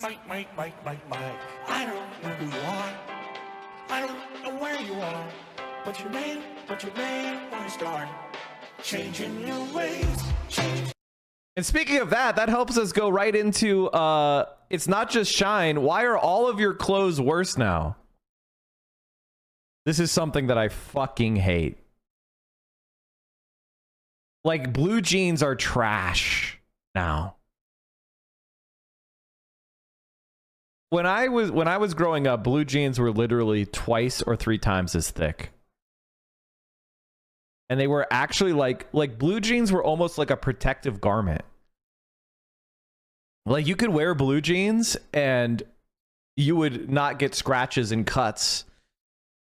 Mike. I don't know who you are. I don't know where you are. But your name won't start changing your ways. And speaking of that, that helps us go right into it's not just Shine. Why are all of your clothes worse now? This is something that I fucking hate. Like, blue jeans are trash now. When I was growing up, blue jeans were literally twice or 3 times as thick. And they were actually like blue jeans were almost like a protective garment. Like, you could wear blue jeans and you would not get scratches and cuts.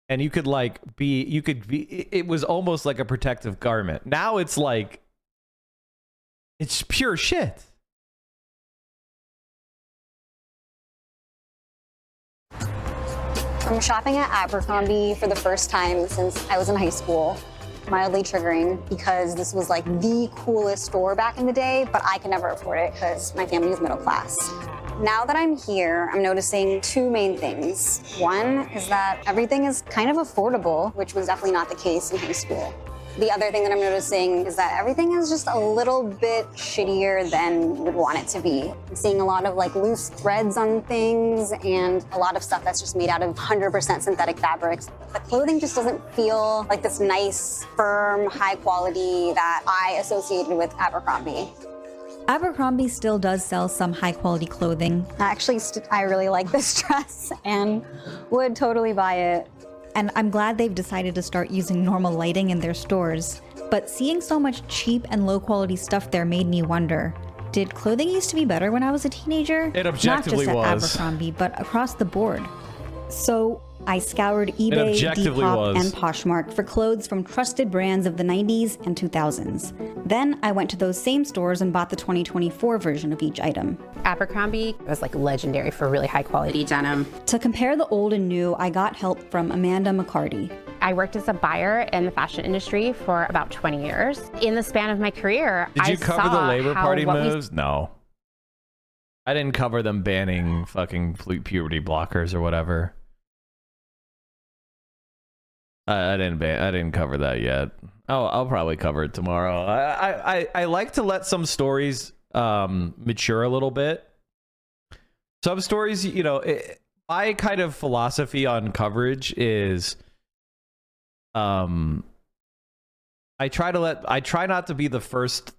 And you could it was almost like a protective garment. Now it's like, it's pure shit. I'm shopping at Abercrombie for the first time since I was in high school. Mildly triggering because this was like the coolest store back in the day, but I could never afford it because my family is middle class. Now that I'm here, I'm noticing 2 main things. One is that everything is kind of affordable, which was definitely not the case in high school. The other thing that I'm noticing is that everything is just a little bit shittier than you would want it to be. I'm seeing a lot of like loose threads on things and a lot of stuff that's just made out of 100% synthetic fabrics. The clothing just doesn't feel like this nice, firm, high quality that I associated with Abercrombie. Abercrombie still does sell some high quality clothing. Actually, I really like this dress and would totally buy it. And I'm glad they've decided to start using normal lighting in their stores. But seeing so much cheap and low quality stuff there made me wonder, did clothing used to be better when I was a teenager? It objectively Not just at was. Abercrombie, but across the board. So I scoured eBay, Depop, and Poshmark for clothes from trusted brands of the 90s and 2000s. Then I went to those same stores and bought the 2024 version of each item. Abercrombie was like legendary for really high quality denim. To compare the old and new, I got help from Amanda McCarty. I worked as a buyer in the fashion industry for about 20 years. In the span of my career, Did you cover the Labor Party moves? No. I didn't cover them banning fucking puberty blockers or whatever. I didn't cover that yet. Oh, I'll probably cover it tomorrow. I like to let some stories mature a little bit. Some stories, you know, my kind of philosophy on coverage is I try not to be the first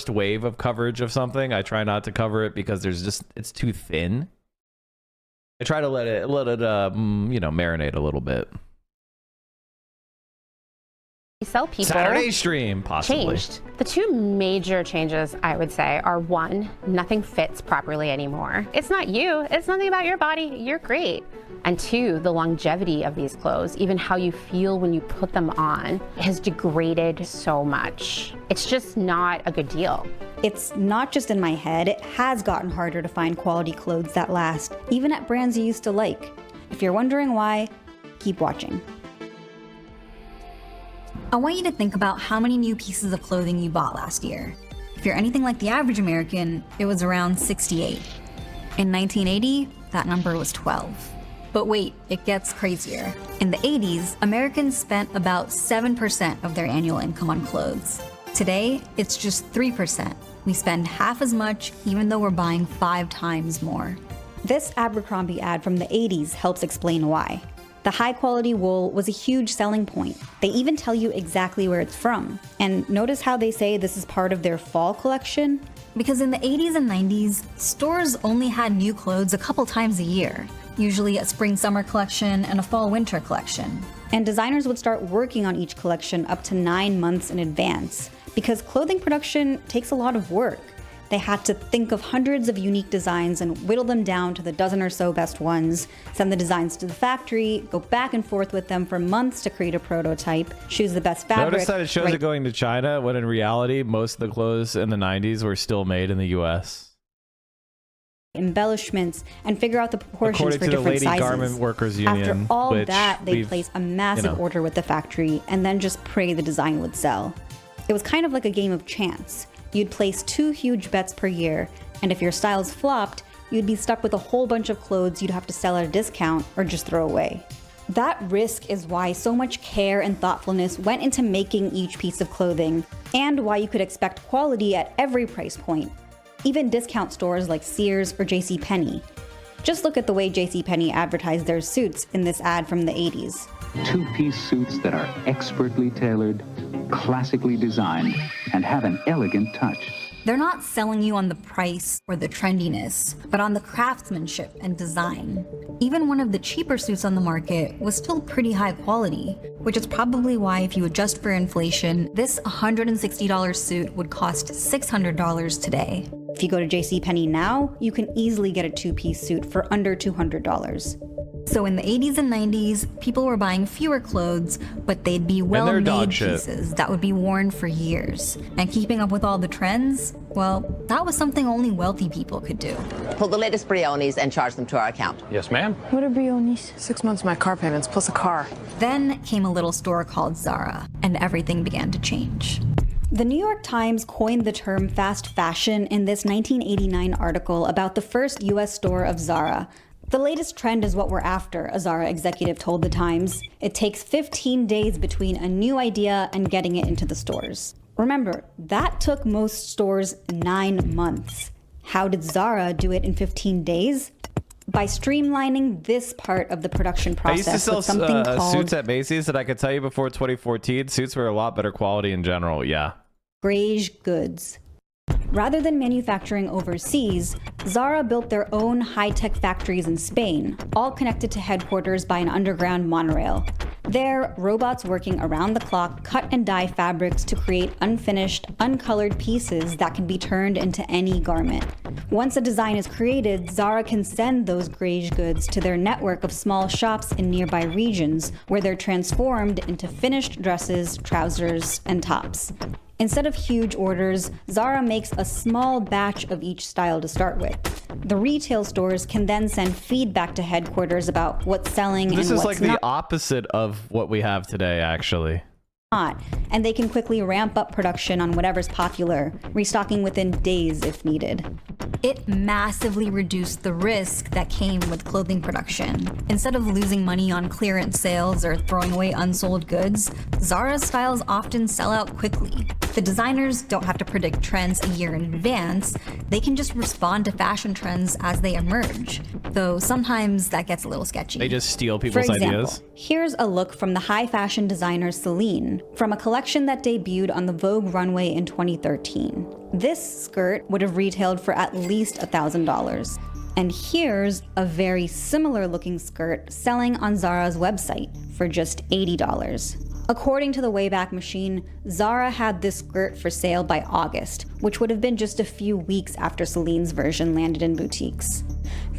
wave of coverage of something. I try not to cover it because it's too thin. I try to let it marinate a little bit. Sell people Saturday stream possibly changed. The 2 major changes I would say are 1, nothing fits properly anymore. It's not you, it's nothing about your body, you're great. And 2, the longevity of these clothes, even how you feel when you put them on, has degraded so much. It's just not a good deal. It's not just in my head, it has gotten harder to find quality clothes that last, even at brands you used to like. If you're wondering why, keep watching. I want you to think about how many new pieces of clothing you bought last year. If you're anything like the average American, it was around 68. In 1980, that number was 12. But wait, it gets crazier. In the 80s, Americans spent about 7% of their annual income on clothes. Today, it's just 3%. We spend half as much, even though we're buying 5 times more. This Abercrombie ad from the 80s helps explain why. The high-quality wool was a huge selling point. They even tell you exactly where it's from. And notice how they say this is part of their fall collection? Because in the 80s and 90s, stores only had new clothes a couple times a year, usually a spring-summer collection and a fall-winter collection. And designers would start working on each collection up to 9 months in advance, because clothing production takes a lot of work. They had to think of hundreds of unique designs and whittle them down to the dozen or so best ones, send the designs to the factory, go back and forth with them for months to create a prototype, choose the best fabric. Notice that it shows it going to China, when in reality, most of the clothes in the 90s were still made in the US. Embellishments, and figure out the proportions for different sizes. According to the Lady Garment Workers Union. After all that, they'd place a massive order with the factory and then just pray the design would sell. It was kind of like a game of chance. You'd place 2 huge bets per year, and if your styles flopped, you'd be stuck with a whole bunch of clothes you'd have to sell at a discount or just throw away. That risk is why so much care and thoughtfulness went into making each piece of clothing, and why you could expect quality at every price point, even discount stores like Sears or JCPenney. Just look at the way JCPenney advertised their suits in this ad from the 80s. Two-piece suits that are expertly tailored, classically designed, and have an elegant touch. They're not selling you on the price or the trendiness, but on the craftsmanship and design. Even one of the cheaper suits on the market was still pretty high quality, which is probably why, if you adjust for inflation, this $160 suit would cost $600 today. If you go to JCPenney now, you can easily get a two-piece suit for under $200. So in the 80s and 90s, people were buying fewer clothes, but they'd be well-made pieces that would be worn for years. And keeping up with all the trends, well, that was something only wealthy people could do. Pull the latest Briones and charge them to our account. Yes, ma'am. What are Briones? 6 months of my car payments plus a car. Then came a little store called Zara, and everything began to change. The New York Times coined the term fast fashion in this 1989 article about the first US store of Zara. The latest trend is what we're after, a Zara executive told the Times. It takes 15 days between a new idea and getting it into the stores. Remember, that took most stores 9 months. How did Zara do it in 15 days? By streamlining this part of the production process. I used to sell with something called suits at Macy's, that I could tell you before 2014, suits were a lot better quality in general, yeah. Beige goods. Rather than manufacturing overseas, Zara built their own high-tech factories in Spain, all connected to headquarters by an underground monorail. There, robots working around the clock cut and dye fabrics to create unfinished, uncolored pieces that can be turned into any garment. Once a design is created, Zara can send those beige goods to their network of small shops in nearby regions, where they're transformed into finished dresses, trousers, and tops. Instead of huge orders, Zara makes a small batch of each style to start with. The retail stores can then send feedback to headquarters about what's selling and what's not. This is like the opposite of what we have today, actually. And they can quickly ramp up production on whatever's popular, restocking within days if needed. It massively reduced the risk that came with clothing production. Instead of losing money on clearance sales or throwing away unsold goods, Zara's styles often sell out quickly. The designers don't have to predict trends a year in advance. They can just respond to fashion trends as they emerge, though sometimes that gets a little sketchy. They just steal people's ideas. Here's a look from the high fashion designer Celine, from a collection that debuted on the Vogue runway in 2013. This skirt would have retailed for at least $1,000. And here's a very similar looking skirt selling on Zara's website for just $80. According to the Wayback Machine, Zara had this skirt for sale by August, which would have been just a few weeks after Celine's version landed in boutiques.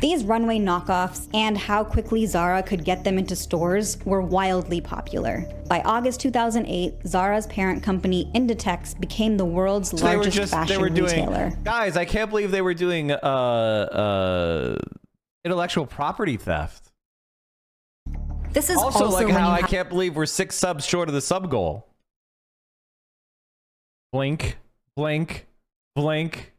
These runway knockoffs and how quickly Zara could get them into stores were wildly popular. By August 2008, Zara's parent company Inditex became the world's largest fashion retailer. Guys, I can't believe they were doing intellectual property theft. This is also like how I can't believe we're 6 subs short of the sub goal. Blink, blink, blink.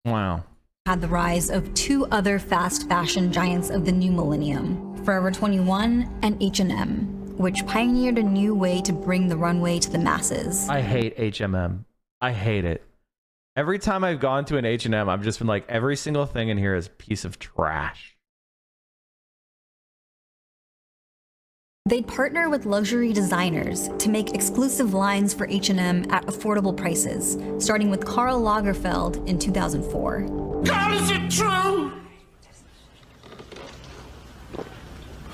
Wow. Had the rise of 2 other fast fashion giants of the new millennium, Forever 21 and H&M, which pioneered a new way to bring the runway to the masses. I hate H&M. I hate it. Every time I've gone to an H&M, I've just been like, every single thing in here is a piece of trash. They'd partner with luxury designers to make exclusive lines for H&M at affordable prices, starting with Karl Lagerfeld in 2004. God, is it true?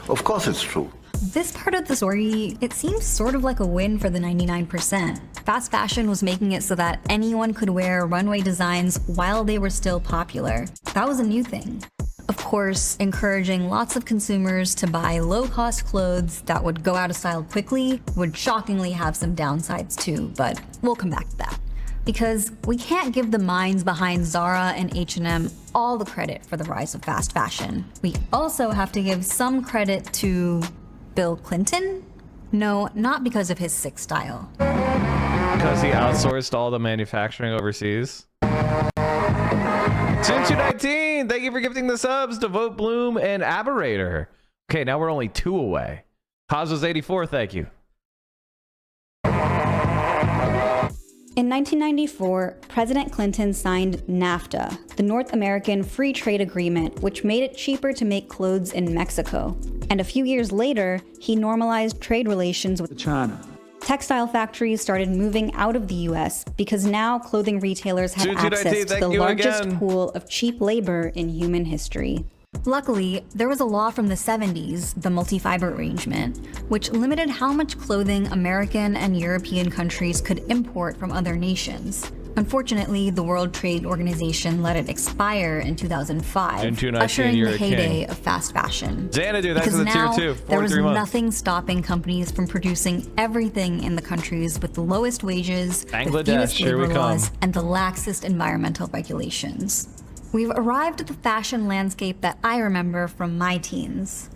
Of course it's true. This part of the story, it seems sort of like a win for the 99%. Fast fashion was making it so that anyone could wear runway designs while they were still popular. That was a new thing. Of course, encouraging lots of consumers to buy low-cost clothes that would go out of style quickly would shockingly have some downsides too, but we'll come back to that. Because we can't give the minds behind Zara and H&M all the credit for the rise of fast fashion. We also have to give some credit to Bill Clinton? No, not because of his sick style. Because he outsourced all the manufacturing overseas. Soon219, thank you for gifting the subs to Vote Bloom and Aberrator. Okay, now we're only 2 away. Cosmos84, thank you. In 1994, President Clinton signed NAFTA, the North American Free Trade Agreement, which made it cheaper to make clothes in Mexico. And a few years later, he normalized trade relations with China. Textile factories started moving out of the US because now clothing retailers had access to the largest pool of cheap labor in human history. Luckily, there was a law from the 70s, the multi-fiber arrangement, which limited how much clothing American and European countries could import from other nations. Unfortunately, the World Trade Organization let it expire in 2005, ushering the heyday of fast fashion. Xanadu, that's because the now, tier 2, there was 43 months. nothing stopping companies from producing everything in the countries with the lowest wages, the fewest labor laws, and the laxest environmental regulations. We've arrived at the fashion landscape that I remember from my teens.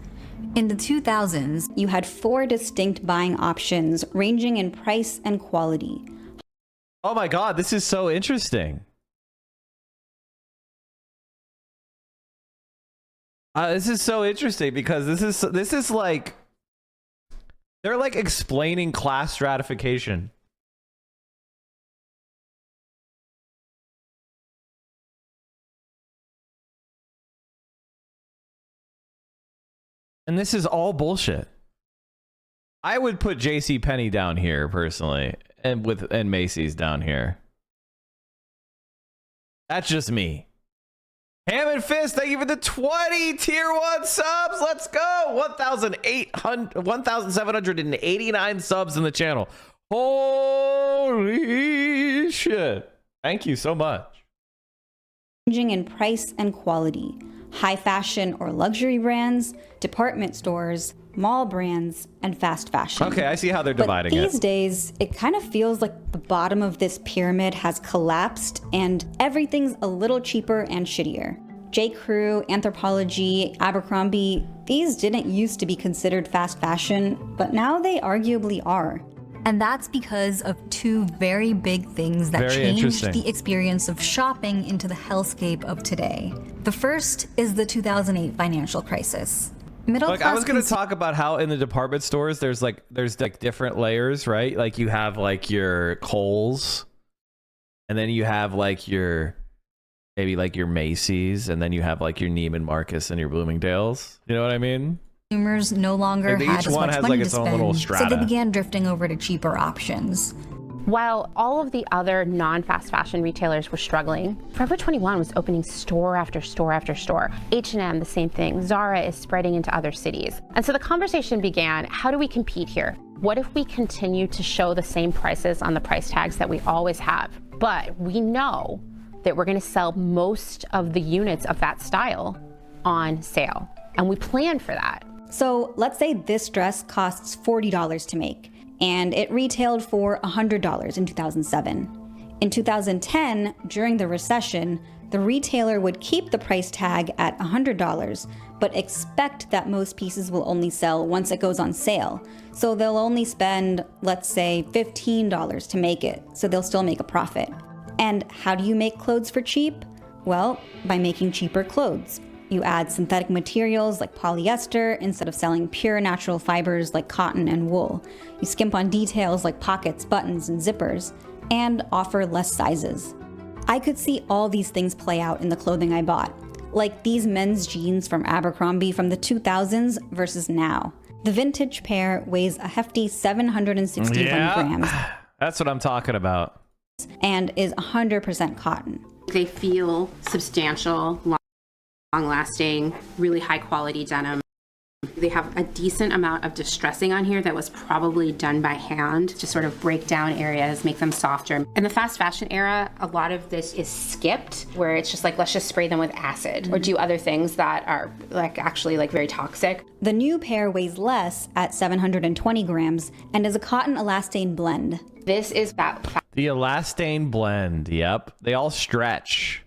In the 2000s, you had 4 distinct buying options ranging in price and quality. Oh my god, this is so interesting. This is so interesting because this is like they're like explaining class stratification. And this is all bullshit. I would put JCPenney down here personally, and Macy's down here. That's just me. Ham and Fist, thank you for the 20 tier 1 subs. Let's go. 1,789 subs in the channel. Holy shit. Thank you so much. Ranging in price and quality. High fashion or luxury brands, department stores, mall brands, and fast fashion. Okay, I see how they're dividing it. But these days, it kind of feels like the bottom of this pyramid has collapsed and everything's a little cheaper and shittier. J. Crew, Anthropologie, Abercrombie, these didn't used to be considered fast fashion, but now they arguably are. And that's because of 2 very big things that changed the experience of shopping into the hellscape of today. The first is the 2008 financial crisis. I was going to talk about how in the department stores there's different layers, right? Like you have like your Kohl's, and then you have like your maybe like your Macy's, and then you have like your Neiman Marcus and your Bloomingdale's. You know what I mean? Consumers no longer had as much money to spend, so they began drifting over to cheaper options. While all of the other non-fast fashion retailers were struggling, Forever 21 was opening store after store after store. H&M, the same thing. Zara is spreading into other cities. And so the conversation began, how do we compete here? What if we continue to show the same prices on the price tags that we always have? But we know that we're going to sell most of the units of that style on sale. And we plan for that. So let's say this dress costs $40 to make, and it retailed for $100 in 2007. In 2010, during the recession, the retailer would keep the price tag at $100, but expect that most pieces will only sell once it goes on sale. So they'll only spend, let's say, $15 to make it, so they'll still make a profit. And how do you make clothes for cheap? Well, by making cheaper clothes. You add synthetic materials like polyester instead of selling pure natural fibers like cotton and wool. You skimp on details like pockets, buttons, and zippers, and offer less sizes. I could see all these things play out in the clothing I bought, like these men's jeans from Abercrombie from the 2000s versus now. The vintage pair weighs a hefty 761 grams. That's what I'm talking about. And is 100% cotton. They feel substantial, long-lasting, really high-quality denim. They have a decent amount of distressing on here that was probably done by hand to sort of break down areas, make them softer. In the fast fashion era, a lot of this is skipped, where it's just like, let's just spray them with acid or do other things that are like actually like very toxic. The new pair weighs less at 720 grams and is a cotton elastane blend. This is that. The elastane blend, yep. They all stretch.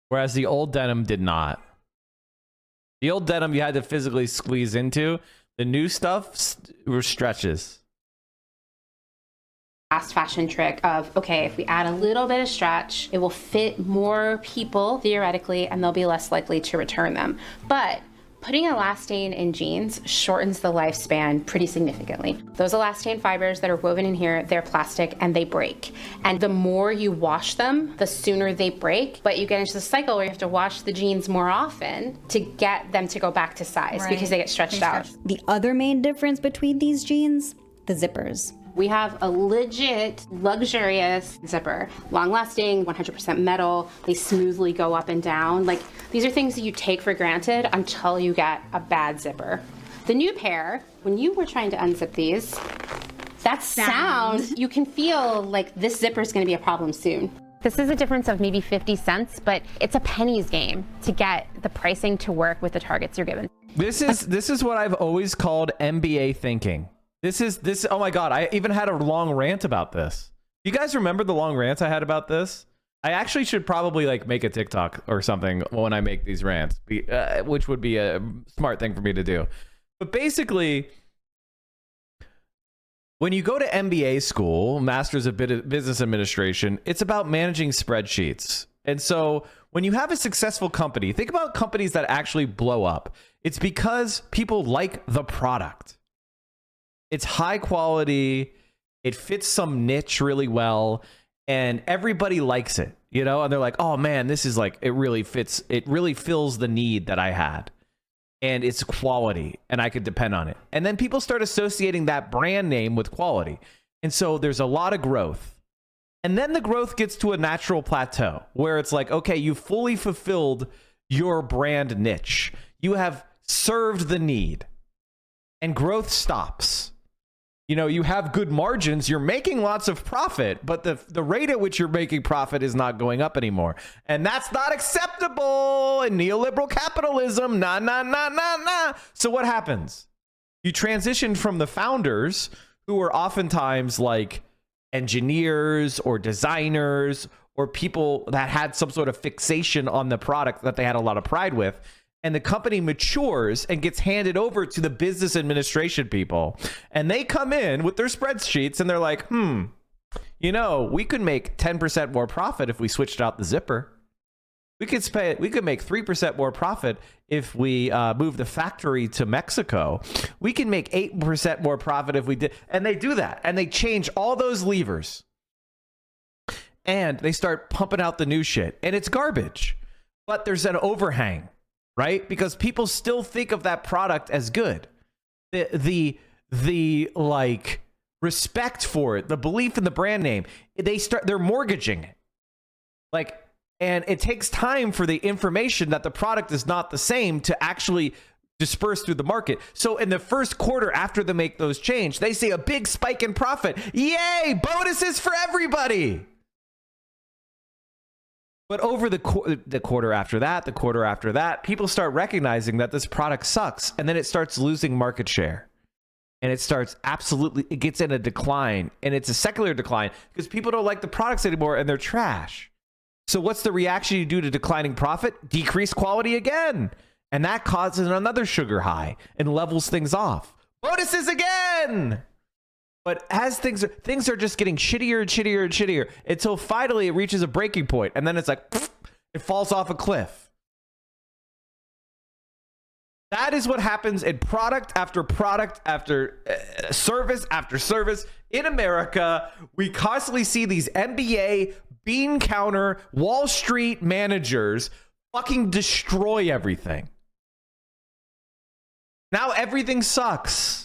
Whereas the old denim did not. The old denim you had to physically squeeze into. The new stuff stretches. Fast fashion trick of, okay, if we add a little bit of stretch, it will fit more people theoretically, and they'll be less likely to return them. But putting elastane in jeans shortens the lifespan pretty significantly. Those elastane fibers that are woven in here, they're plastic and they break. And the more you wash them, the sooner they break. But you get into the cycle where you have to wash the jeans more often to get them to go back to size because they get stretched out. The other main difference between these jeans, the zippers. We have a legit, luxurious zipper, long-lasting, 100% metal. They smoothly go up and down. Like, these are things that you take for granted until you get a bad zipper. The new pair, when you were trying to unzip these, that sound, you can feel like this zipper is going to be a problem soon. This is a difference of maybe 50 cents, but it's a pennies game to get the pricing to work with the targets you're given. This is what I've always called MBA thinking. This oh my god, I even had a long rant about this. You guys remember the long rant I had about this? I actually should probably like make a TikTok or something when I make these rants, which would be a smart thing for me to do. But basically, when you go to MBA school, Masters of Business Administration, it's about managing spreadsheets. And so when you have a successful company, think about companies that actually blow up. It's because people like the product. It's high quality, it fits some niche really well, and everybody likes it, you know? And they're like, oh man, this is like, it really fits, it really fills the need that I had. And it's quality, and I could depend on it. And then people start associating that brand name with quality. And so there's a lot of growth. And then the growth gets to a natural plateau where it's like, okay, you fully fulfilled your brand niche. You have served the need, and growth stops. You know, you have good margins, you're making lots of profit, but the rate at which you're making profit is not going up anymore. And that's not acceptable in neoliberal capitalism. Nah. So what happens? You transition from the founders, who are oftentimes like engineers or designers or people that had some sort of fixation on the product that they had a lot of pride with. And the company matures and gets handed over to the business administration people. And they come in with their spreadsheets and they're like, you know, we could make 10% more profit if we switched out the zipper. We could make 3% more profit if we move the factory to Mexico. We can make 8% more profit if we did. And they do that. And they change all those levers. And they start pumping out the new shit. And it's garbage. But there's an overhang. Right? Because people still think of that product as good. The like respect for it, the belief in the brand name, they're mortgaging it. Like, and it takes time for the information that the product is not the same to actually disperse through the market. So in the first quarter after they make those changes, they see a big spike in profit. Yay! Bonuses for everybody. But over the quarter after that, people start recognizing that this product sucks, and then it starts losing market share. And it gets in a decline, and it's a secular decline because people don't like the products anymore and they're trash. So what's the reaction you do to declining profit? Decrease quality again. And that causes another sugar high and levels things off. Bonuses again. But as things are just getting shittier and shittier and shittier until finally it reaches a breaking point, and then it's like it falls off a cliff. That is what happens in product after product after service in America. We constantly see these MBA bean counter Wall Street managers fucking destroy everything. Now everything sucks.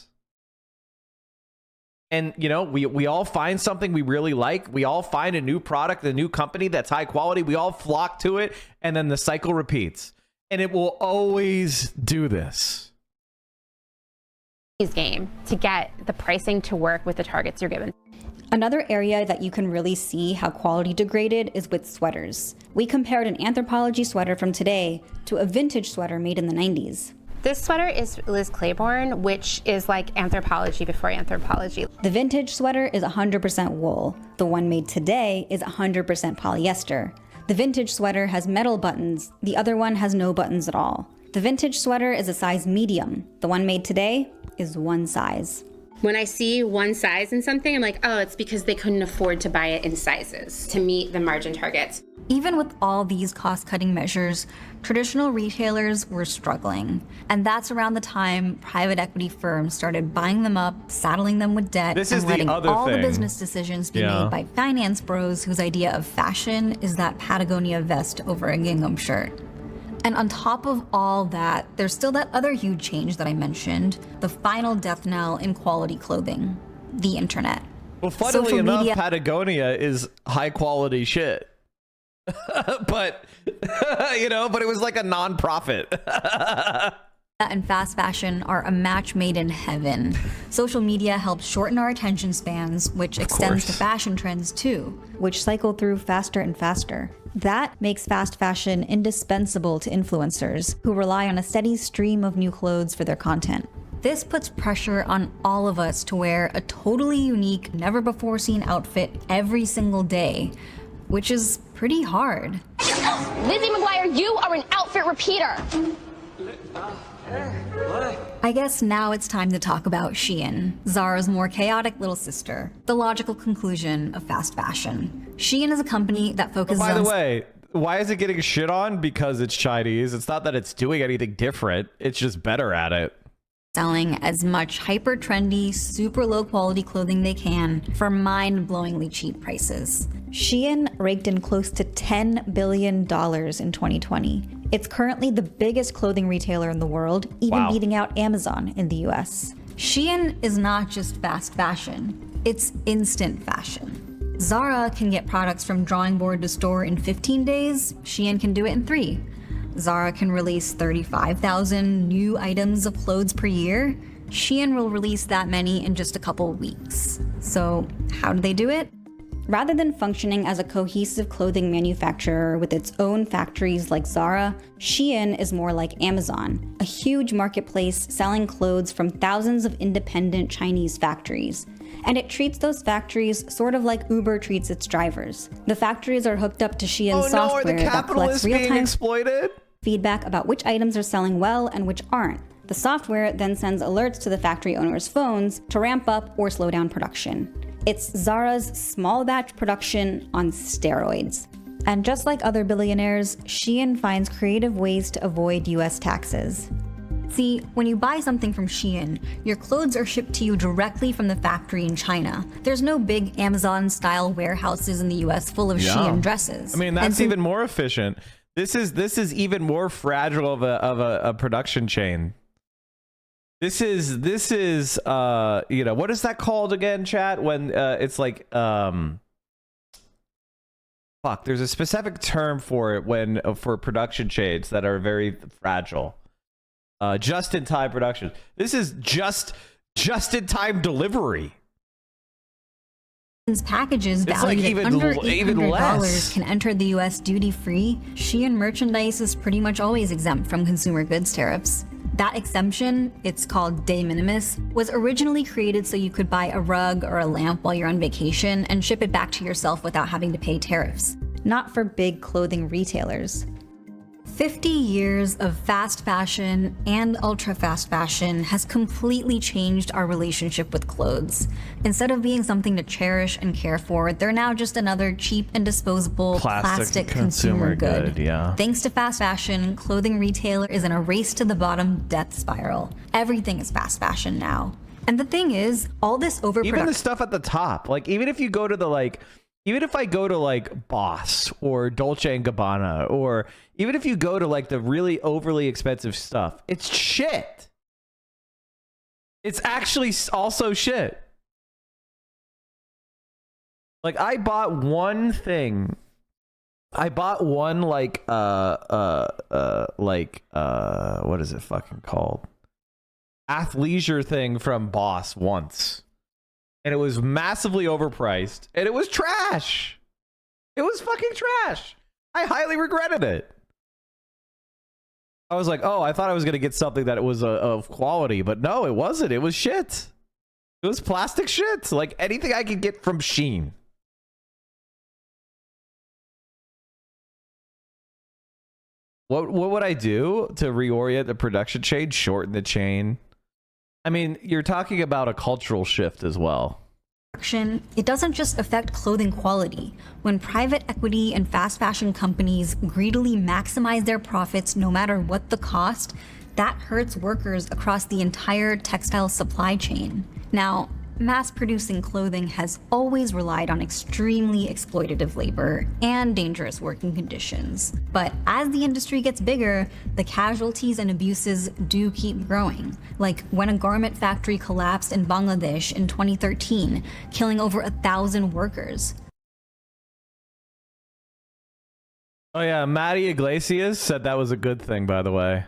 And, you know, we all find something we really like. We all find a new product, a new company that's high quality. We all flock to it. And then the cycle repeats. And it will always do this. Game to get the pricing to work with the targets you're given. Another area that you can really see how quality degraded is with sweaters. We compared an Anthropologie sweater from today to a vintage sweater made in the 90s. This sweater is Liz Claiborne, which is like Anthropologie before Anthropologie. The vintage sweater is 100% wool. The one made today is 100% polyester. The vintage sweater has metal buttons. The other one has no buttons at all. The vintage sweater is a size medium. The one made today is one size. When I see one size in something, I'm like, oh, it's because they couldn't afford to buy it in sizes to meet the margin targets. Even with all these cost-cutting measures, traditional retailers were struggling. And that's around the time private equity firms started buying them up, saddling them with debt, and letting all the business decisions be made by finance bros whose idea of fashion is that Patagonia vest over a gingham shirt. And on top of all that, there's still that other huge change that I mentioned, the final death knell in quality clothing, the internet. Well, funnily enough, Patagonia is high quality shit. But, you know, but it was like a non-profit. And fast fashion are a match made in heaven. Social media helps shorten our attention spans, which extends to fashion trends too, which cycle through faster and faster. That makes fast fashion indispensable to influencers who rely on a steady stream of new clothes for their content. This puts pressure on all of us to wear a totally unique, never before seen outfit every single day, which is pretty hard. Lizzie McGuire, you are an outfit repeater. I guess now it's time to talk about Shein, Zara's more chaotic little sister, the logical conclusion of fast fashion. Shein is a company that focuses on... By the way, why is it getting shit on? Because it's Chinese. It's not that it's doing anything different. It's just better at it. Selling as much hyper trendy, super low quality clothing they can for mind-blowingly cheap prices. Shein raked in close to $10 billion in 2020. It's currently the biggest clothing retailer in the world, even beating out Amazon in the US. Shein is not just fast fashion, it's instant fashion. Zara can get products from drawing board to store in 15 days, Shein can do it in 3. Zara can release 35,000 new items of clothes per year. Shein will release that many in just a couple weeks. So how do they do it? Rather than functioning as a cohesive clothing manufacturer with its own factories like Zara, Shein is more like Amazon, a huge marketplace selling clothes from thousands of independent Chinese factories. And it treats those factories sort of like Uber treats its drivers. The factories are hooked up to Shein software that collects real-time feedback about which items are selling well and which aren't. The software then sends alerts to the factory owners' phones to ramp up or slow down production. It's Zara's small batch production on steroids. And just like other billionaires, Shein finds creative ways to avoid US taxes. See, when you buy something from Shein, your clothes are shipped to you directly from the factory in China. There's no big Amazon-style warehouses in the US full of Shein dresses. I mean, that's even more efficient. This is even more fragile of a production chain. This is you know, what is that called again, chat? When it's like fuck, there's a specific term for it when for production chains that are very fragile. Just-in-time production. This is just-in-time delivery. Packages valued at under $800 can enter the US duty-free. Shein merchandise is pretty much always exempt from consumer goods tariffs. That exemption, it's called de minimis, was originally created so you could buy a rug or a lamp while you're on vacation and ship it back to yourself without having to pay tariffs. Not for big clothing retailers. 50 years of fast fashion and ultra fast fashion has completely changed our relationship with clothes. Instead of being something to cherish and care for, they're now just another cheap and disposable plastic consumer good. Thanks to fast fashion, clothing retailer is in a race to the bottom death spiral. Everything is fast fashion now. And the thing is, all this overproduction... Even the stuff at the top, like even if you go to the even if I go to like Boss or Dolce & Gabbana, or even if you go to like the really overly expensive stuff, it's shit. It's actually also shit. Like I bought one thing. I bought one what is it fucking called? Athleisure thing from Boss once. And it was massively overpriced. And it was trash. It was fucking trash. I highly regretted it. I was like, oh, I thought I was going to get something that was of quality. But no, it wasn't. It was shit. It was plastic shit. Like anything I could get from Shein. What would I do to reorient the production chain? Shorten the chain. I mean, you're talking about a cultural shift as well. It doesn't just affect clothing quality. When private equity and fast fashion companies greedily maximize their profits no matter what the cost, that hurts workers across the entire textile supply chain. Now, mass-producing clothing has always relied on extremely exploitative labor and dangerous working conditions. But as the industry gets bigger, the casualties and abuses do keep growing. Like when a garment factory collapsed in Bangladesh in 2013, killing over 1,000 workers. Oh yeah, Maddie Iglesias said that was a good thing, by the way.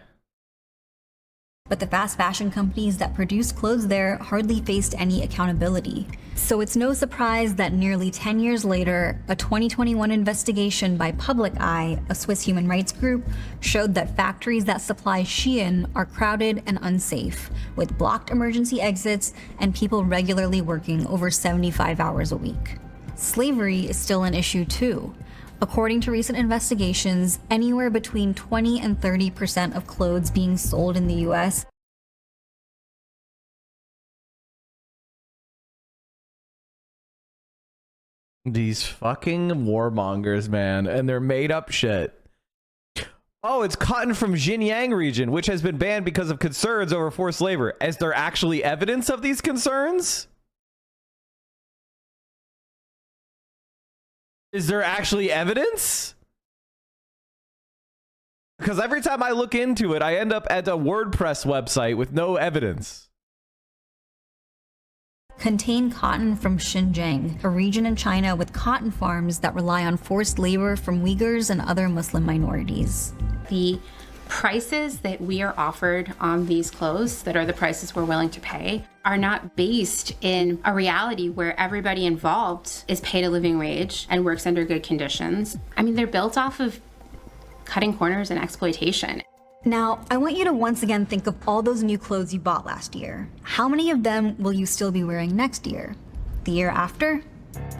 But the fast fashion companies that produce clothes there hardly faced any accountability. So it's no surprise that nearly 10 years later, a 2021 investigation by Public Eye, a Swiss human rights group, showed that factories that supply Shein are crowded and unsafe, with blocked emergency exits and people regularly working over 75 hours a week. Slavery is still an issue too. According to recent investigations, anywhere between 20 and 30% of clothes being sold in the US These fucking warmongers, man, and they're made up shit. Oh, it's cotton from Xinjiang region, which has been banned because of concerns over forced labor. Is there actually evidence of these concerns? Is there actually evidence? Because every time I look into it, I end up at a WordPress website with no evidence. contain cotton from Xinjiang, a region in China with cotton farms that rely on forced labor from Uyghurs and other Muslim minorities. The prices that we are offered on these clothes, that are the prices we're willing to pay, are not based in a reality where everybody involved is paid a living wage and works under good conditions. I mean, they're built off of cutting corners and exploitation. Now, I want you to once again think of all those new clothes you bought last year. How many of them will you still be wearing next year? The year after?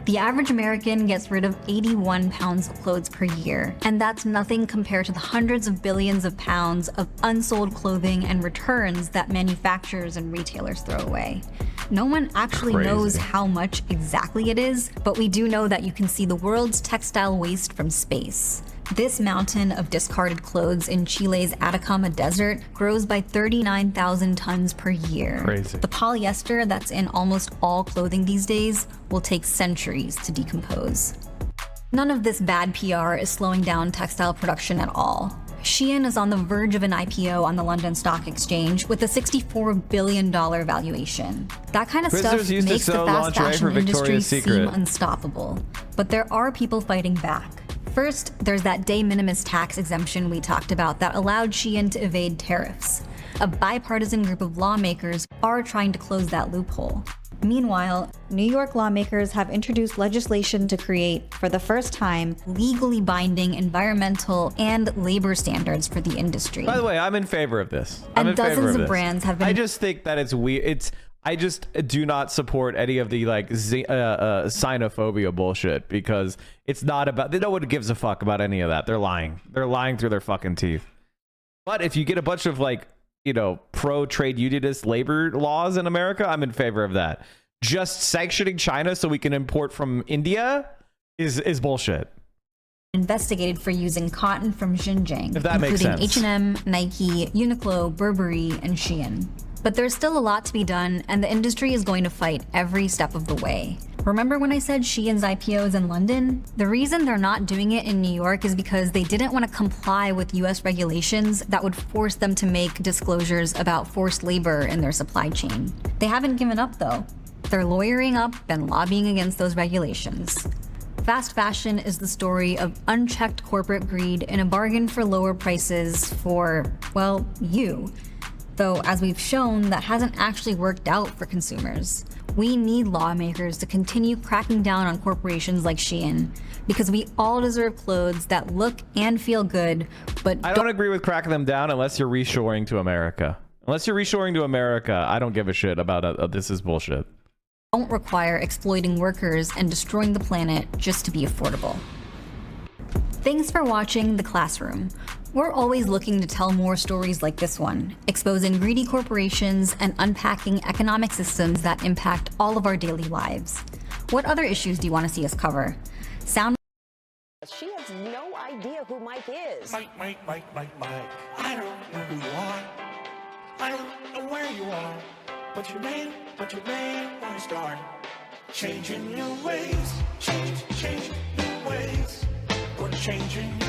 The average American gets rid of 81 pounds of clothes per year, and that's nothing compared to the hundreds of billions of pounds of unsold clothing and returns that manufacturers and retailers throw away. No one actually knows how much exactly it is, but we do know that you can see the world's textile waste from space. This mountain of discarded clothes in Chile's Atacama Desert grows by 39,000 tons per year. Crazy. The polyester that's in almost all clothing these days will take centuries to decompose. None of this bad PR is slowing down textile production at all. Shein is on the verge of an IPO on the London Stock Exchange with a $64 billion valuation. That kind of stuff makes the fast fashion industry seem unstoppable. But there are people fighting back. First, there's that de minimis tax exemption we talked about that allowed Shein to evade tariffs. A bipartisan group of lawmakers are trying to close that loophole. Meanwhile, New York lawmakers have introduced legislation to create, for the first time, legally binding environmental and labor standards for the industry. By the way, I'm in favor of this. And dozens of brands have been... I just think that it's weird. I just do not support any of the like xenophobia bullshit, because it's not about, no one gives a fuck about any of that. They're lying. They're lying through their fucking teeth. But if you get a bunch of like, you know, pro-trade unionist labor laws in America, I'm in favor of that. Just sanctioning China so we can import from India is bullshit. Investigated for using cotton from Xinjiang, If that makes sense. Including H&M, Nike, Uniqlo, Burberry, and Shein. But there's still a lot to be done, and the industry is going to fight every step of the way. Remember when I said Shein's IPO is in London? The reason they're not doing it in New York is because they didn't want to comply with US regulations that would force them to make disclosures about forced labor in their supply chain. They haven't given up though. They're lawyering up and lobbying against those regulations. Fast fashion is the story of unchecked corporate greed in a bargain for lower prices for, well, you. Though, as we've shown, that hasn't actually worked out for consumers. We need lawmakers to continue cracking down on corporations like Shein, because we all deserve clothes that look and feel good, but I don't agree with cracking them down unless you're reshoring to America. Unless you're reshoring to America, I don't give a shit about this is bullshit. Don't require exploiting workers and destroying the planet just to be affordable. Thanks for watching The Classroom. We're always looking to tell more stories like this one, exposing greedy corporations and unpacking economic systems that impact all of our daily lives. What other issues do you want to see us cover? She has no idea who Mike is. Mike. I don't know who you are. I don't know where you are. But you may want to start changing your ways. Change your ways. Or changing